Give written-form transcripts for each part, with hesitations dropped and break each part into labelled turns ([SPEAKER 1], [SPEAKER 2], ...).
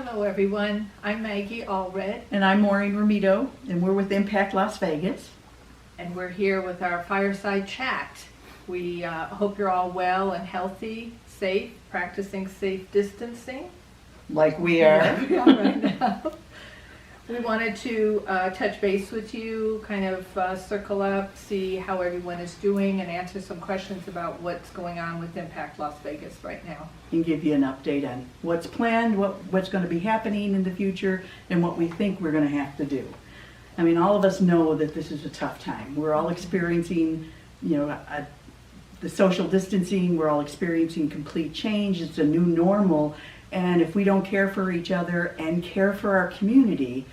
[SPEAKER 1] Hello everyone, I'm Maggie Allred,
[SPEAKER 2] And I'm Maureen Ramito, and we're with Impact Las Vegas.
[SPEAKER 1] and we're here with our fireside chat. We hope you're all well and healthy, safe, practicing safe distancing.
[SPEAKER 2] Like we are.
[SPEAKER 1] Right now. We wanted to touch base with you, kind of circle up, see how everyone is doing, and answer some questions about what's going on with Impact Las Vegas right now.
[SPEAKER 2] And give you an update on what's planned, what's going to be happening in the future, and what we think we're going to have to do. I mean, all of us know that this is a tough time. We're all experiencing, the social distancing. We're all experiencing complete change. It's a new normal. And if we don't care for each other and care for our community,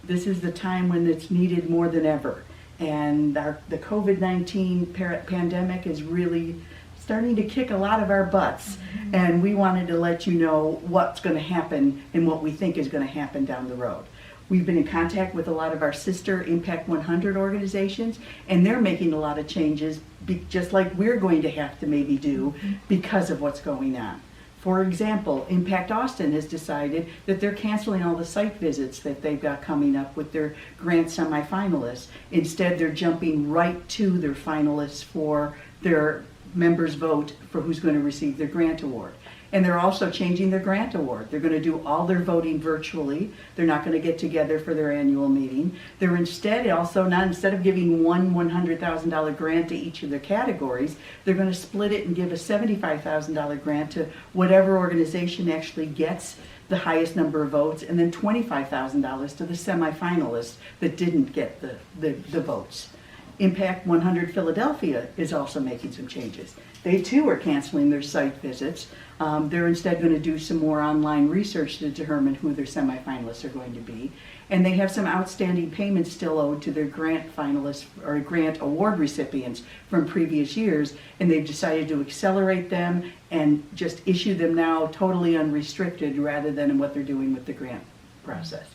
[SPEAKER 2] this is the time when it's needed more than ever. And the COVID-19 pandemic is really starting to kick a lot of our butts. Mm-hmm. And we wanted to let you know what's going to happen and what we think is going to happen down the road. We've been in contact with a lot of our sister Impact 100 organizations, and they're making a lot of changes, just like we're going to have to maybe do because of what's going on. For example, Impact Austin has decided that they're canceling all the site visits that they've got coming up with their grant semifinalists. Instead, they're jumping right to their finalists for their members' vote for who's going to receive their grant award. And they're also changing their grant award. They're going to do all their voting virtually. They're not going to get together for their annual meeting. They're instead of giving one $100,000 grant to each of their categories, they're going to split it and give a $75,000 grant to whatever organization actually gets the highest number of votes, and then $25,000 to the semifinalists that didn't get the votes. Impact 100 Philadelphia is also making some changes. They too are canceling their site visits. They're instead going to do some more online research to determine who their semifinalists are going to be. And they have some outstanding payments still owed to their grant finalists or grant award recipients from previous years. And they've decided to accelerate them and just issue them now totally unrestricted rather than what they're doing with the grant process.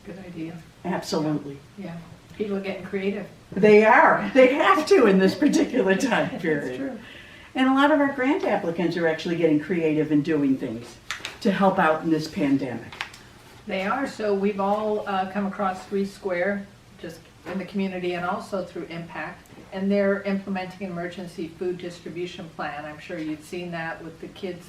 [SPEAKER 1] Good idea.
[SPEAKER 2] Absolutely.
[SPEAKER 1] Yeah. People are getting creative.
[SPEAKER 2] They are. They have to in this particular time period.
[SPEAKER 1] That's true.
[SPEAKER 2] And a lot of our grant applicants are actually getting creative and doing things to help out in this pandemic.
[SPEAKER 1] They are. So we've all come across 3 Square, just in the community and also through Impact. And they're implementing an emergency food distribution plan. I'm sure you've seen that with the kids'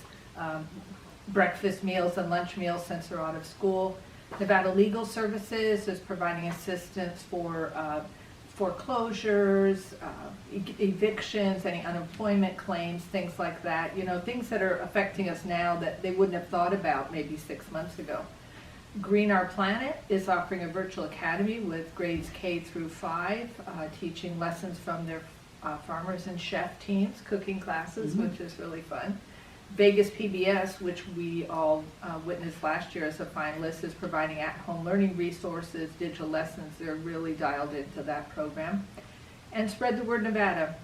[SPEAKER 1] breakfast meals and lunch meals since they're out of school. Nevada Legal Services is providing assistance for foreclosures, evictions, any unemployment claims, things like that. You know, things that are affecting us now that they wouldn't have thought about maybe 6 months ago. Green Our Planet is offering a virtual academy with grades K through 5, teaching lessons from their farmers and chef teams, cooking classes, which is really fun. Vegas PBS, which we all witnessed last year as a finalist, is providing at-home learning resources, digital lessons. They're really dialed into that program. And Spread the Word Nevada.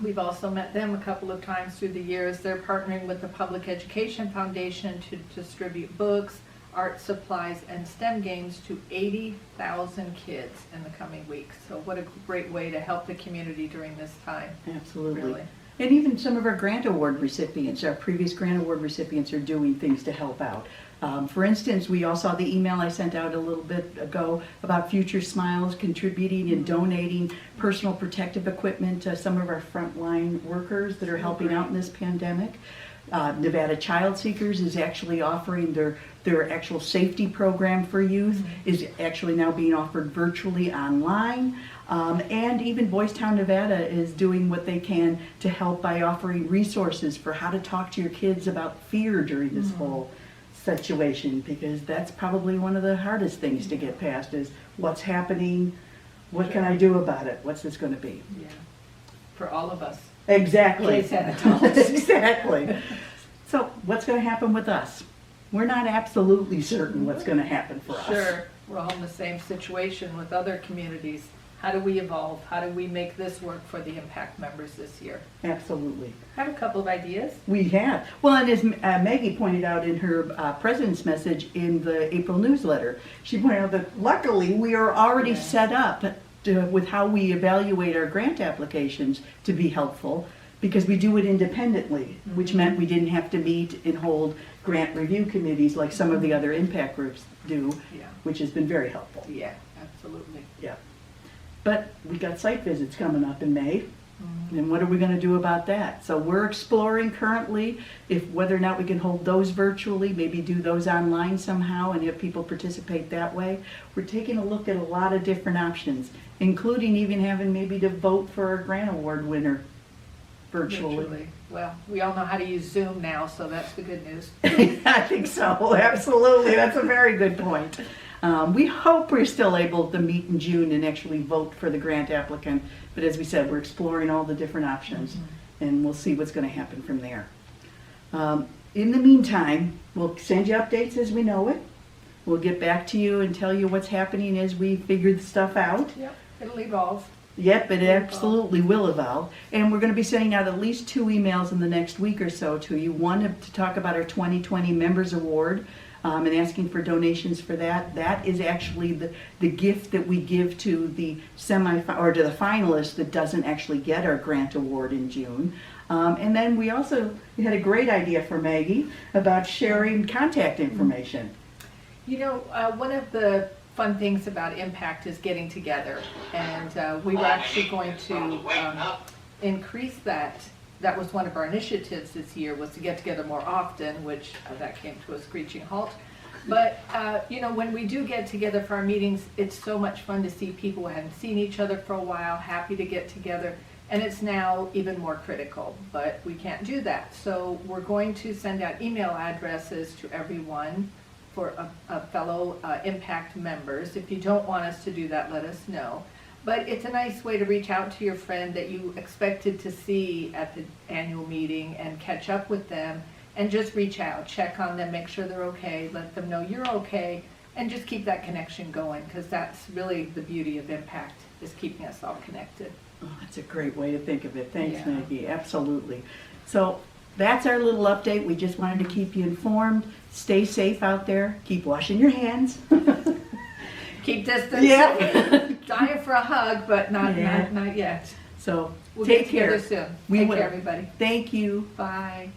[SPEAKER 1] We've also met them a couple of times through the years. They're partnering with the Public Education Foundation to distribute books, art supplies, and STEM games to 80,000 kids in the coming weeks. So what a great way to help the community during this time.
[SPEAKER 2] Absolutely.
[SPEAKER 1] Really.
[SPEAKER 2] And even some of our grant award recipients, our previous grant award recipients, are doing things to help out. For instance, we all saw the email I sent out a little bit ago about Future Smiles contributing and donating personal protective equipment to some of our frontline workers that are helping out in this pandemic. Nevada Child Seekers is actually offering their actual safety program for youth is actually now being offered virtually online. And even Boys Town, Nevada is doing what they can to help by offering resources for how to talk to your kids about fear during this whole situation, because that's probably one of the hardest things to get past is what's happening, what can I do about it, what's this going to be?
[SPEAKER 1] Yeah, for all of us.
[SPEAKER 2] Exactly.
[SPEAKER 1] Kids and adults.
[SPEAKER 2] Exactly. So what's going to happen with us? We're not absolutely certain what's going to happen for us.
[SPEAKER 1] Sure, we're all in the same situation with other communities. How do we evolve? How do we make this work for the Impact members this year?
[SPEAKER 2] Absolutely.
[SPEAKER 1] I have a couple of ideas.
[SPEAKER 2] We have. Well, and as Maggie pointed out in her President's message in the April newsletter, she pointed out that luckily we are already set up with how we evaluate our grant applications to be helpful, because we do it independently, which meant we didn't have to meet and hold grant review committees like some of the other impact groups do,
[SPEAKER 1] Yeah.
[SPEAKER 2] which has been very helpful.
[SPEAKER 1] Yeah, absolutely.
[SPEAKER 2] Yeah. But we got site visits coming up in May,
[SPEAKER 1] Mhm.
[SPEAKER 2] and what are we going to do about that? So we're exploring currently if whether or not we can hold those virtually, maybe do those online somehow and have people participate that way. We're taking a look at a lot of different options, including even having maybe to vote for our grant award winner virtually.
[SPEAKER 1] Well, we all know how to use Zoom now, so that's the good news.
[SPEAKER 2] I think so, absolutely. That's a very good point. We hope we're still able to meet in June and actually vote for the grant applicant. But as we said, we're exploring all the different options, and we'll see what's going to happen from there. In the meantime, we'll send you updates as we know it. We'll get back to you and tell you what's happening as we figure the stuff out.
[SPEAKER 1] Yep, it'll evolve.
[SPEAKER 2] Yep, it absolutely will evolve. And we're going to be sending out at least 2 emails in the next week or so to you. One to talk about our 2020 Members Award and asking for donations for that. That is actually the gift that we give to the or to the finalist that doesn't actually get our grant award in June. And then we had a great idea for Maggie about sharing contact information.
[SPEAKER 1] You know, one of the fun things about Impact is getting together, and we were actually going to increase that. That was one of our initiatives this year, was to get together more often, which that came to a screeching halt. But you know, when we do get together for our meetings, it's so much fun to see people who hadn't seen each other for a while, happy to get together, and it's now even more critical, but we can't do that. So we're going to send out email addresses to everyone for a fellow Impact members. If you don't want us to do that, let us know. But it's a nice way to reach out to your friend that you expected to see at the annual meeting and catch up with them, and just reach out, check on them, make sure they're okay, let them know you're okay, and just keep that connection going, because that's really the beauty of Impact, is keeping us all connected.
[SPEAKER 2] Oh, that's a great way to think of it. Thanks,
[SPEAKER 1] Yeah.
[SPEAKER 2] Maggie. Absolutely. So that's our little update. We just wanted to keep you informed. Stay safe out there. Keep washing your hands.
[SPEAKER 1] Keep distance.
[SPEAKER 2] Yeah.
[SPEAKER 1] Dying for a hug, but not
[SPEAKER 2] Yeah.
[SPEAKER 1] not yet.
[SPEAKER 2] So
[SPEAKER 1] We'll
[SPEAKER 2] take
[SPEAKER 1] get together
[SPEAKER 2] care.
[SPEAKER 1] soon.
[SPEAKER 2] We
[SPEAKER 1] Take
[SPEAKER 2] will.
[SPEAKER 1] care, everybody.
[SPEAKER 2] Thank you.
[SPEAKER 1] Bye.